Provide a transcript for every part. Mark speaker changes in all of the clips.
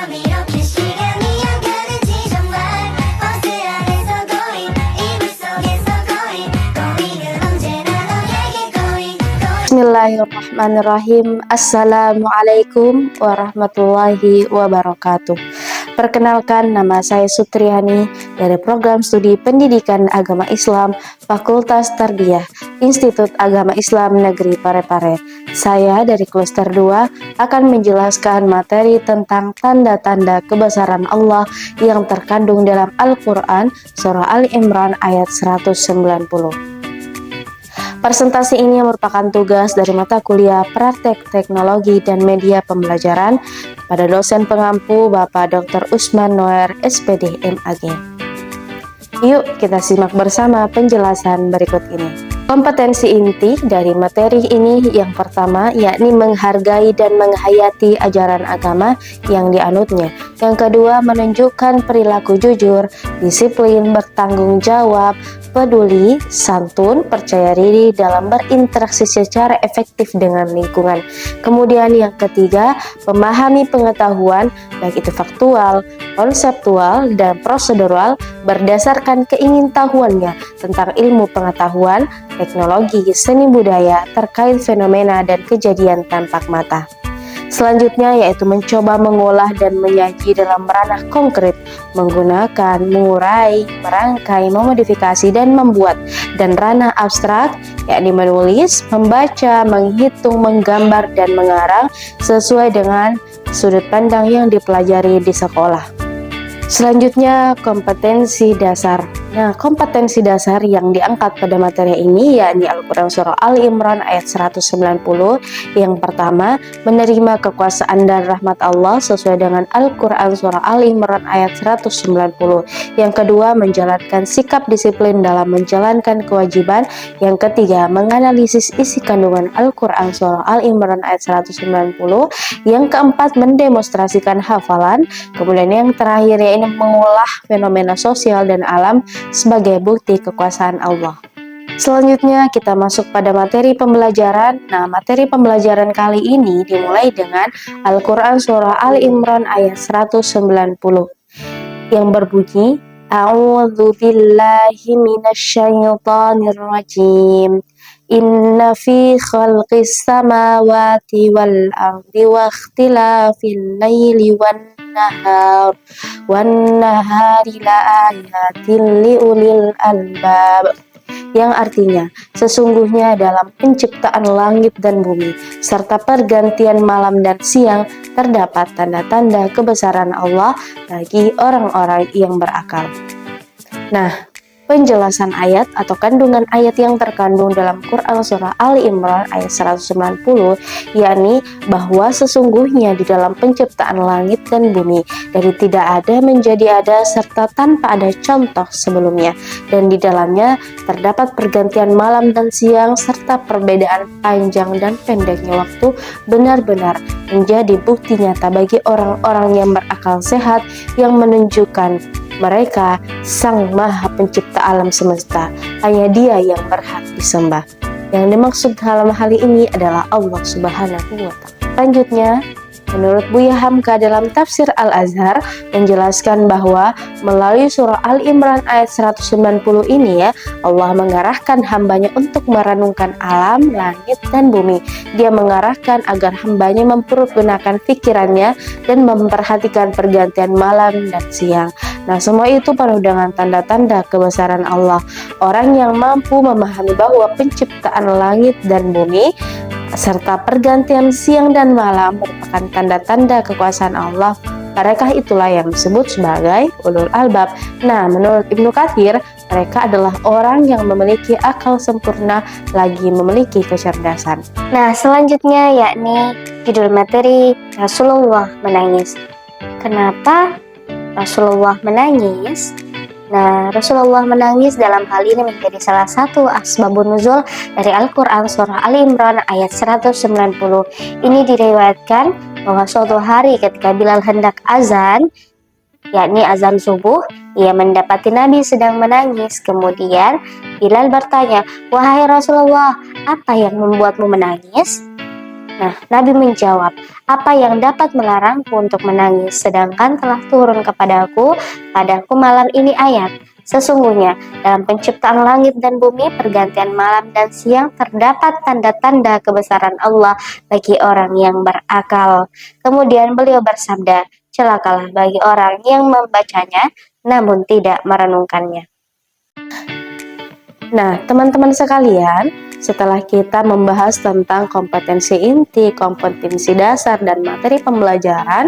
Speaker 1: 밤 이렇게 시간이 안 가는지 정말 버스 안에서 going 이불 속에서 going은 언제나 너에게 going
Speaker 2: Bismillahirrahmanirrahim. Assalamualaikum warahmatullahi wabarakatuh. Perkenalkan, nama saya Sutriani dari Program Studi Pendidikan Agama Islam Fakultas Tarbiyah Institut Agama Islam Negeri Parepare. Saya dari Klaster 2 akan menjelaskan materi tentang tanda-tanda kebesaran Allah yang terkandung dalam Al-Quran Surah Ali Imran ayat 190. Presentasi ini merupakan tugas dari mata kuliah Praktek Teknologi dan Media Pembelajaran pada dosen pengampu Bapak Dr. Usman Noer, SPD, MAG. Yuk kita simak bersama penjelasan berikut ini. Kompetensi inti dari materi ini yang pertama yakni menghargai dan menghayati ajaran agama yang dianutnya. Yang kedua, menunjukkan perilaku jujur, disiplin, bertanggung jawab, peduli, santun, percaya diri dalam berinteraksi secara efektif dengan lingkungan. Kemudian yang ketiga, memahami pengetahuan baik itu faktual, konseptual, dan prosedural berdasarkan keingintahuannya tentang ilmu pengetahuan, teknologi, seni budaya terkait fenomena dan kejadian tampak mata. Selanjutnya yaitu mencoba mengolah dan menyaji dalam ranah konkret, menggunakan, mengurai, merangkai, memodifikasi, dan membuat, dan ranah abstrak yakni menulis, membaca, menghitung, menggambar, dan mengarang sesuai dengan sudut pandang yang dipelajari di sekolah. Selanjutnya kompetensi dasar. Nah, kompetensi dasar yang diangkat pada materi ini yakni Al-Quran Surah Ali Imran ayat 190. Yang pertama, menerima kekuasaan dan rahmat Allah sesuai dengan Al-Quran Surah Ali Imran ayat 190. Yang kedua, menjalankan sikap disiplin dalam menjalankan kewajiban. Yang ketiga, menganalisis isi kandungan Al-Quran Surah Ali Imran ayat 190. Yang keempat, mendemonstrasikan hafalan. Kemudian yang terakhir yaitu mengolah fenomena sosial dan alam sebagai bukti kekuasaan Allah. Selanjutnya kita masuk pada materi pembelajaran. Nah, materi pembelajaran kali ini dimulai dengan Al-Quran Surah Ali Imran ayat 190 yang berbunyi A'udzu billahi minasyaitonir rajim. Inna fi khalqis samawati wal ardi wa ikhtilafil laili wan nahari la ayatin liulil albab, yang artinya sesungguhnya dalam penciptaan langit dan bumi serta pergantian malam dan siang terdapat tanda-tanda kebesaran Allah bagi orang-orang yang berakal. Nah, penjelasan ayat atau kandungan ayat yang terkandung dalam Quran Surah Ali Imran ayat 190 yakni bahwa sesungguhnya di dalam penciptaan langit dan bumi dari tidak ada menjadi ada serta tanpa ada contoh sebelumnya, dan di dalamnya terdapat pergantian malam dan siang serta perbedaan panjang dan pendeknya waktu benar-benar menjadi bukti nyata bagi orang-orang yang berakal sehat yang menunjukkan mereka Sang Maha Pencipta alam semesta, hanya Dia yang berhak disembah. Yang dimaksud dalam hal ini adalah Allah Subhanahu wa Ta'ala. Selanjutnya, menurut Buya Hamka dalam tafsir Al-Azhar menjelaskan bahwa melalui surah Al-Imran ayat 190 ini Allah mengarahkan hambanya untuk merenungkan alam, langit, dan bumi. Dia mengarahkan agar hambanya mempergunakan pikirannya dan memperhatikan pergantian malam dan siang. Nah, semua itu penuh dengan tanda-tanda kebesaran Allah. Orang yang mampu memahami bahwa penciptaan langit dan bumi serta pergantian siang dan malam merupakan tanda-tanda kekuasaan Allah, mereka itulah yang disebut sebagai ulul albab. Nah, menurut Ibnu Katsir, mereka adalah orang yang memiliki akal sempurna lagi memiliki kecerdasan. Nah, selanjutnya yakni judul materi Rasulullah menangis. Kenapa Rasulullah menangis? Nah, Rasulullah menangis dalam hal ini menjadi salah satu asbabun nuzul dari Al-Quran Surah Ali Imran ayat 190. Ini diriwayatkan bahwa suatu hari ketika Bilal hendak azan, yakni azan subuh, ia mendapati Nabi sedang menangis. Kemudian Bilal bertanya, "Wahai Rasulullah, apa yang membuatmu menangis?" Nah, Nabi menjawab, apa yang dapat melarangku untuk menangis, sedangkan telah turun padaku malam ini ayat. Sesungguhnya, dalam penciptaan langit dan bumi, pergantian malam dan siang, terdapat tanda-tanda kebesaran Allah bagi orang yang berakal. Kemudian beliau bersabda, celakalah bagi orang yang membacanya, namun tidak merenungkannya. Nah, teman-teman sekalian, setelah kita membahas tentang kompetensi inti, kompetensi dasar, dan materi pembelajaran,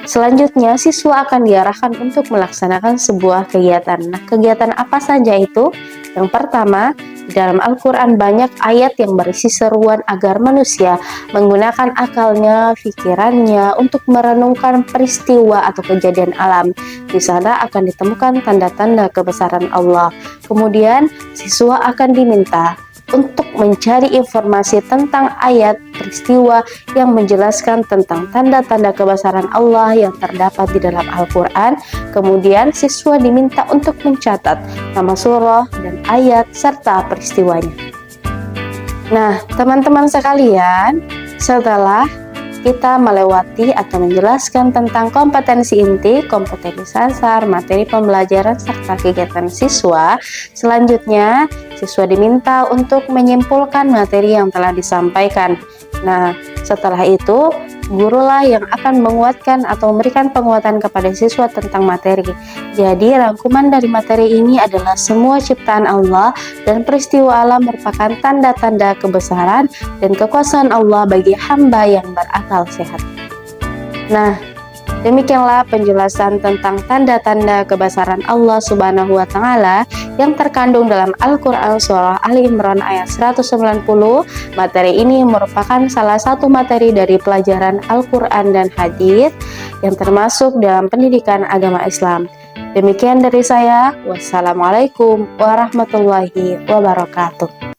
Speaker 2: selanjutnya siswa akan diarahkan untuk melaksanakan sebuah kegiatan. Nah, kegiatan apa saja itu? Yang pertama, di dalam Al-Quran banyak ayat yang berisi seruan agar manusia menggunakan akalnya, pikirannya untuk merenungkan peristiwa atau kejadian alam. Di sana akan ditemukan tanda-tanda kebesaran Allah. Kemudian, siswa akan diminta untuk mencari informasi tentang ayat peristiwa yang menjelaskan tentang tanda-tanda kebesaran Allah yang terdapat di dalam Al-Quran. Kemudian siswa diminta untuk mencatat nama surah dan ayat serta peristiwanya. Nah, teman-teman sekalian, setelah kita melewati atau menjelaskan tentang kompetensi inti, kompetensi dasar, materi pembelajaran, serta kegiatan siswa, selanjutnya siswa diminta untuk menyimpulkan materi yang telah disampaikan. Nah, setelah itu, gurulah yang akan menguatkan atau memberikan penguatan kepada siswa tentang materi. Jadi, rangkuman dari materi ini adalah semua ciptaan Allah dan peristiwa alam merupakan tanda-tanda kebesaran dan kekuasaan Allah bagi hamba yang berakal sehat. Nah, demikianlah penjelasan tentang tanda-tanda kebesaran Allah Subhanahu wa Ta'ala yang terkandung dalam Al-Quran Surah Ali Imran ayat 190. Materi ini merupakan salah satu materi dari pelajaran Al-Quran dan Hadis yang termasuk dalam pendidikan agama Islam. Demikian dari saya. Wassalamualaikum warahmatullahi wabarakatuh.